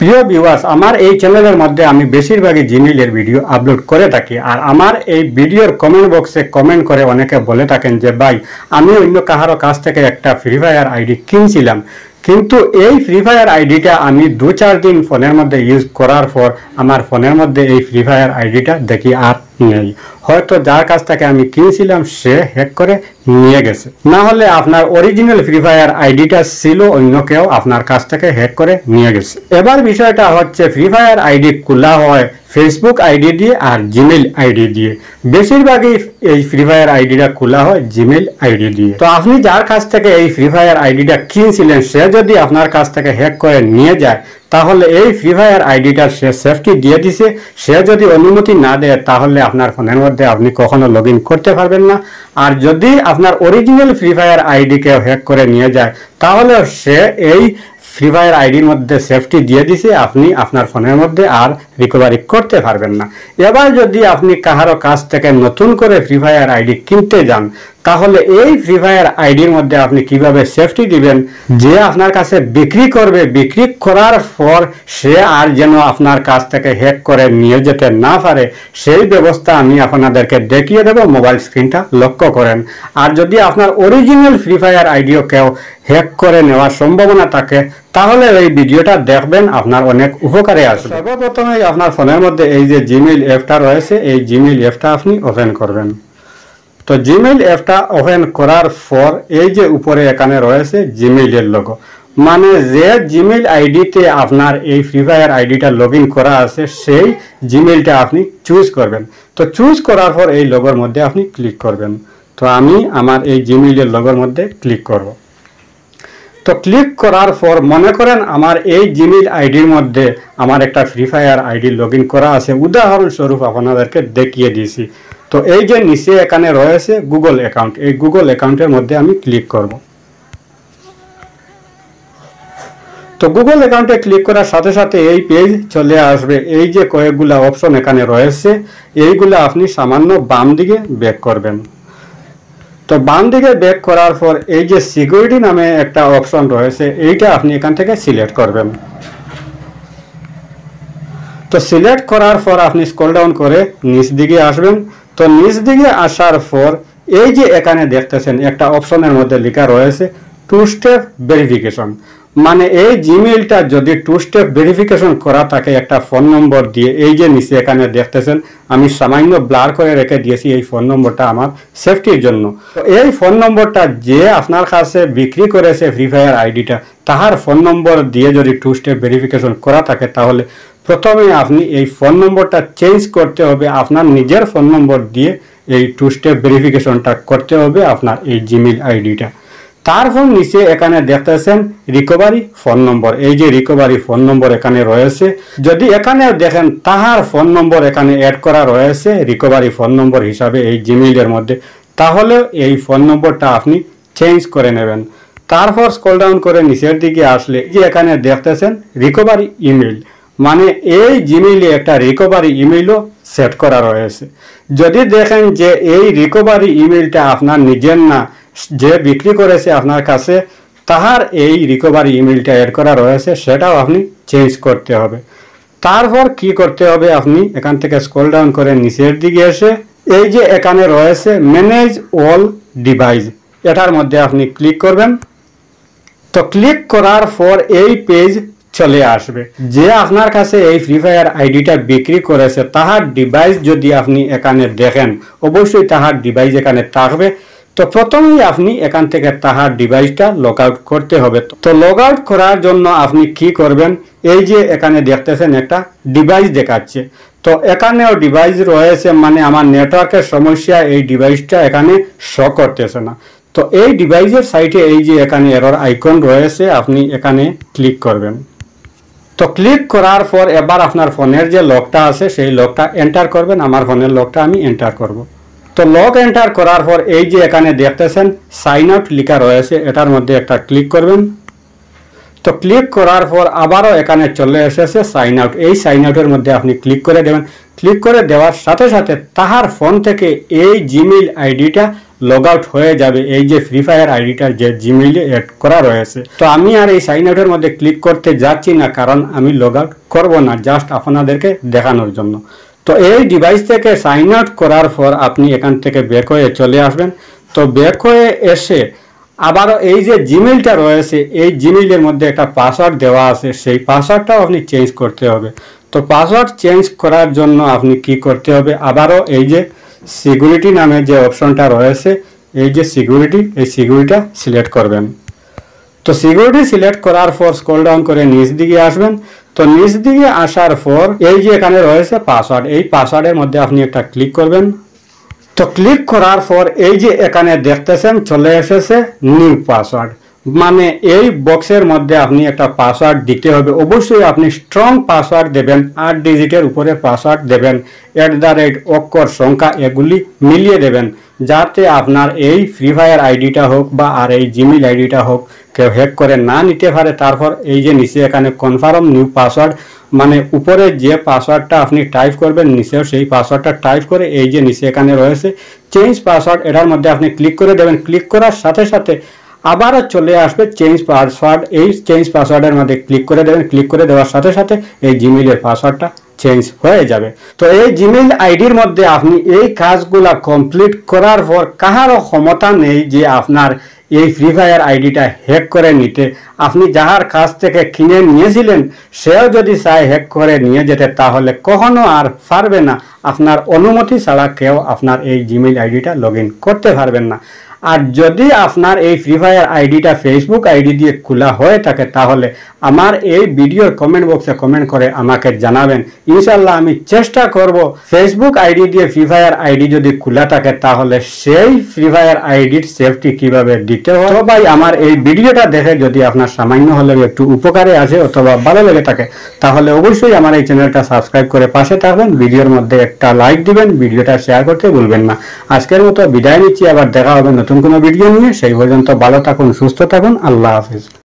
প্রিয় ভিউয়ার্স, আমার এই চ্যানেলের মধ্যে আমি বেশিরভাগই জিমেইলের ভিডিও আপলোড করে থাকি। আর আমার এই ভিডিওর কমেন্ট বক্সে কমেন্ট করে অনেকে বলে থাকেন যে ভাই, আমি অন্য কাহারো কাছ থেকে একটা ফ্রি ফায়ার আইডি কিনছিলাম, কিন্তু এই ফ্রি ফায়ার আইডিটা আমি 2-4 দিন ফোনের মধ্যে ইউজ করার পর আমার ফোনের মধ্যে এই ফ্রি ফায়ার আইডিটা দেখি আর নেই। হয়তো যার কাছ থেকে আমি কিনছিলাম সে হ্যাক করে নিয়ে গেছে, না হলে আপনার অরিজিনাল ফ্রি ফায়ার আইডিটা ছিল অন্য কেউ আপনার কাছ থেকে হ্যাক করে নিয়ে গেছে। এবার বিষয়টা হচ্ছে, ফ্রি ফায়ার আইডি খোলা হয় ফেসবুক আইডি দিয়ে আর জিমেইল আইডি দিয়ে। বেশিরভাগই এই ফ্রি ফায়ার আইডিটা খোলা হয় জিমেইল আইডি দিয়ে। তো আপনি যার কাছ থেকে এই ফ্রি ফায়ার আইডিটা কিনছিলেন সে যদি আপনার কাছ থেকে হ্যাক করে নিয়ে যায়, তাহলে এই ফ্রি ফায়ার আইডিটার সে সেফটি দিয়ে দিছে। সে যদি অনুমতি না দেয় তাহলে আপনার ফোনের মধ্যে আপনি কখনো লগ ইন করতে পারবেন না। আর যদি আপনার অরিজিনাল ফ্রি ফায়ার আইডিকে হ্যাক করে নিয়ে যায়, তাহলে সে এই ফ্রি ফায়ার আইডির মধ্যে সেফটি দিয়ে দিছে, আপনি আপনার ফোনের মধ্যে আর রিকভারি করতে পারবেন না। এবার যদি আপনি কাহারো কাছ থেকে নতুন করে ফ্রি ফায়ার আইডি কিনতে যান, তাহলে এই ফ্রি ফায়ার আইডির মধ্যে আপনি কিভাবে সেফটি দিবেন, যে আপনার কাছে বিক্রি করবে, বিক্রি করার পর সে আর যেন আপনার কাছ থেকে হ্যাক করে নিয়ে যেতে না পারে, সেই ব্যবস্থা আমি আপনাদেরকে দেখিয়ে দেব। মোবাইল স্ক্রিনটা লক্ষ্য করেন। আর যদি আপনার অরিজিনাল ফ্রি ফায়ার আইডিও কেউ হ্যাক করে নেওয়ার সম্ভাবনা থাকে, তাহলে এই ভিডিওটা দেখবেন, আপনার অনেক উপকারে আসবে। সর্বপ্রথমে আপনার ফোনের মধ্যে এই যে জিমেইল অ্যাপটা রয়েছে, এই জিমেইল অ্যাপটা আপনি ওপেন করবেন। তো জিমেইল অ্যাপটা ওপেন করার পর এই যে উপরে এখানে রয়েছে জিমেইলের লোগো, মানে যে জিমেইল আইডিতে আপনার এই ফ্রি ফায়ার আইডিটা লগ ইন করা আছে সেই জিমেইলটা আপনি চুজ করবেন। তো চুজ করার পর এই লোগোর মধ্যে আপনি ক্লিক করবেন। তো আমি আমার এই জিমেইলের লোগোর মধ্যে ক্লিক করব। তো ক্লিক করার পর মনে করেন আমার এই জিমেইল আইডির মধ্যে আমার একটা free fire ID log in করা আছে। উদাহরণস্বরূপ আপনাদেরকে দেখিয়ে দিয়েছি। তো এই যে নিচে এখানে রয়েছে গুগল অ্যাকাউন্ট, এই গুগল অ্যাকাউন্টের মধ্যে আমি ক্লিক করব। তো গুগল অ্যাকাউন্টে ক্লিক করার সাথে সাথে এই পেজ চলে আসবে। এই যে কয়েকগুলা অপশন এখানে রয়েছে, এইগুলা আপনি সামান্য বাম দিকে ব্যাক করবেন। তো বাম দিকে ব্যাক করার পর এই যে সিকিউরিটি নামে একটা অপশন রয়েছে, এইটা আপনি এখান থেকে সিলেক্ট করবেন। তো সিলেক্ট করার পর আপনি স্ক্রল ডাউন করে নিচ দিকে আসবেন। তো নিচ দিকে আসার পর এই যে এখানে দেখতেছেন একটা অপশনের মধ্যে লেখা রয়েছে 2 স্টেপ ভেরিফিকেশন। মানে এই জিমেইলটা যদি 2 স্টেপ ভেরিফিকেশন করা থাকে একটা ফোন নম্বর দিয়ে, এই যে নিচে এখানে দেখতেছেন আমি সামান্য ব্লার করে রেখে দিয়েছি এই ফোন নম্বরটা আমার সেফটির জন্য। তো এই ফোন নম্বরটা যে আপনার কাছে বিক্রি করেছে ফ্রি ফায়ার আইডিটা, তাহার ফোন নম্বর দিয়ে যদি 2 স্টেপ ভেরিফিকেশন করা থাকে, তাহলে প্রথমে আপনি এই ফোন নম্বরটা চেঞ্জ করতে হবে। আপনার নিজের ফোন নম্বর দিয়ে এই 2 স্টেপ ভেরিফিকেশনটা করতে হবে আপনার এই জিমেইল আইডিটা। তারপর নিচে এখানে দেখতেছেন রিকভারি ফোন নম্বর, এই যে রিকভারি ফোন নম্বর এখানে রয়েছে। যদি এখানে দেখেন তাহার ফোন নম্বর এখানে অ্যাড করা রয়েছে রিকভারি ফোন নম্বর হিসাবে এই জিমেইলের মধ্যে, তাহলে এই ফোন নম্বরটা আপনি চেঞ্জ করে নেবেন। তারপর স্ক্রল ডাউন করে নিচের দিকে আসলে যে এখানে দেখতেছেন রিকভারি ইমেইল, মানে এই জিমেইলে একটা রিকভারি ইমেইলও সেট করা রয়েছে। যদি দেখেন যে এই রিকভারি ইমেইলটা আপনার নিজের না, যে বিক্রি করেছে আপনার কাছে তাহার এই রিকভারি ইমেইলটা অ্যাড করা রয়েছে, সেটাও আপনি চেঞ্জ করতে হবে। তারপর কি করতে হবে, আপনি এখান থেকে স্ক্রল ডাউন করে নিচের দিকে এসে এই যে এখানে রয়েছে ম্যানেজ অল ডিভাইস, এটার মধ্যে আপনি ক্লিক করবেন। তো ক্লিক করার পর এই পেজ চলে আসবে। যে আপনার কাছে এই ফ্রি ফায়ার আইডিটা বিক্রি করেছে তাহার ডিভাইস যদি আপনি এখানে দেখেন, অবশ্যই তাহার ডিভাইস এখানে থাকবে। তো প্রথমেই আপনি এখান থেকে তাহার ডিভাইসটা লগ আউট করতে হবে। তো লগ আউট করার জন্য আপনি কি করবেন, এই যে এখানে দেখতেছেন একটা ডিভাইস দেখাচ্ছে। তো এখানেও ডিভাইস রয়েছে, মানে আমার নেটওয়ার্কের সমস্যা, এই ডিভাইসটা এখানে শো করতেছে না। তো এই ডিভাইসের সাইটে এই যে এখানে এরর আইকন রয়েছে, আপনি এখানে ক্লিক করবেন। তো ক্লিক করার পর এবার আপনার ফোনের যে লকটা আছে সেই লকটা এন্টার করবেন। আমার ফোনের লকটা আমি এন্টার করব। তো লক এন্টার করার পর এই যে এখানে দেখতেছেন সাইন আউট লেখা রয়েছে, এটার মধ্যে একটা ক্লিক করবেন। তো ক্লিক করার পর আবারও এখানে চলে এসেছে সাইন আউট, এই সাইন আউটের মধ্যে আপনি ক্লিক করে দেবেন। ক্লিক করে দেওয়ার সাথে সাথে তাহার ফোন থেকে এই জিমেইল আইডিটা লগ আউট হয়ে যাবে এই যে ফ্রি ফায়ার আইডিটা যে জিমেইলে অ্যাড করা রয়েছে। তো আমি আর এই সাইন আউটের মধ্যে ক্লিক করতে যাচ্ছি না, কারণ আমি লগ আউট করবো না, জাস্ট আপনাদেরকে দেখানোর জন্য। তো এই ডিভাইস থেকে সাইন আউট করার পর আপনি এখান থেকে ব্যাক হয়ে চলে আসবেন। তো ব্যাক হয়ে এসে আবারও এই যে জিমেইলটা রয়েছে এই জিমেইলের মধ্যে একটা পাসওয়ার্ড দেওয়া আছে, সেই পাসওয়ার্ডটাও আপনি চেঞ্জ করতে হবে। তো পাসওয়ার্ড চেঞ্জ করার জন্য আপনি কি করতে হবে, আবারও এই যে সিকিউরিটি নামে যে অপশনটা রয়েছে এই যে সিকিউরিটি, এই সিকিউরিটিটা সিলেক্ট করবেন। তো সিকিউরিটি সিলেক্ট করার পর স্ক্রল ডাউন করে নিচ দিকে আসবেন। তো নিচ দিকে আসার পর এই যে এখানে রয়েছে পাসওয়ার্ড, এই পাসওয়ার্ডের মধ্যে আপনি একটা ক্লিক করবেন। তো ক্লিক করার পর এই যে এখানে দেখতেছেন চলে এসেছে নিউ পাসওয়ার্ড, মানে এই বক্সের মধ্যে আপনি একটা পাসওয়ার্ড দিতে হবে। অবশ্যই আপনি স্ট্রং পাসওয়ার্ড দেবেন, 8 ডিজিটের উপরে পাসওয়ার্ড দেবেন, অক্ষর সংখ্যা এগুলি মিলিয়ে দেবেন, যাতে আপনার এই ফ্রি ফায়ার আইডিটা হোক বা আর এই জিমেইল আইডিটা হোক কেউ হ্যাক করে না নিতে পারে। তারপর এই যে নিচে এখানে কনফার্ম নিউ পাসওয়ার্ড, মানে উপরে যে পাসওয়ার্ডটা আপনি টাইপ করবেন নিচেও সেই পাসওয়ার্ডটা টাইপ করে এই যে নিচে এখানে রয়েছে চেঞ্জ পাসওয়ার্ড, এটার মধ্যে আপনি ক্লিক করে দেবেন। ক্লিক করার সাথে সাথে আবারও চলে আসবে চেঞ্জ পাসওয়ার্ড, এই চেঞ্জ পাসওয়ার্ডের মধ্যে ক্লিক করে দেবেন। ক্লিক করে দেওয়ার সাথে সাথে এই জিমেইলের পাসওয়ার্ডটা চেঞ্জ হয়ে যাবে। তো এই জিমেইল আইডির মধ্যে আপনি এই কাজগুলা কমপ্লিট করার পর কাহারও ক্ষমতা নেই যে আপনার এই ফ্রি ফায়ার আইডিটা হ্যাক করে নিতে। আপনি যাহার কাছ থেকে কিনে নিয়েছিলেন সেও যদি চায় হ্যাক করে নিয়ে যেতে, তাহলে কখনো আর পারবে না। আপনার অনুমতি ছাড়া কেউ আপনার এই জিমেইল আইডিটা লগ ইন করতে পারবেন না। আর যদি আপনার এই ফ্রি ফায়ার আইডিটা ফেসবুক আইডি দিয়ে খোলা হয়ে থাকে, তাহলে আমার এই ভিডিওর কমেন্ট বক্সে কমেন্ট করে আমাকে জানাবেন। ইনশাল্লাহ আমি চেষ্টা করব ফেসবুক আইডি দিয়ে ফ্রি ফায়ার আইডি যদি খোলা থাকে তাহলে সেই ফ্রি ফায়ার আইডির সেফটি কিভাবে দিতে হয়। তো ভাই আমার এই ভিডিওটা দেখে যদি আপনার সামান্য হলেও একটু উপকারে আসে অথবা ভালো লেগে থাকে, তাহলে অবশ্যই আমার এই চ্যানেলটা সাবস্ক্রাইব করে পাশে থাকবেন, ভিডিওর মধ্যে একটা লাইক দিবেন, ভিডিওটা শেয়ার করতে ভুলবেন না। আজকের মতো বিদায় নিচ্ছি, আবার দেখা হবে নতুন কোনো ভিডিও নিয়ে। সেই পর্যন্ত ভালো থাকুন, সুস্থ থাকুন, আল্লাহ হাফিজ।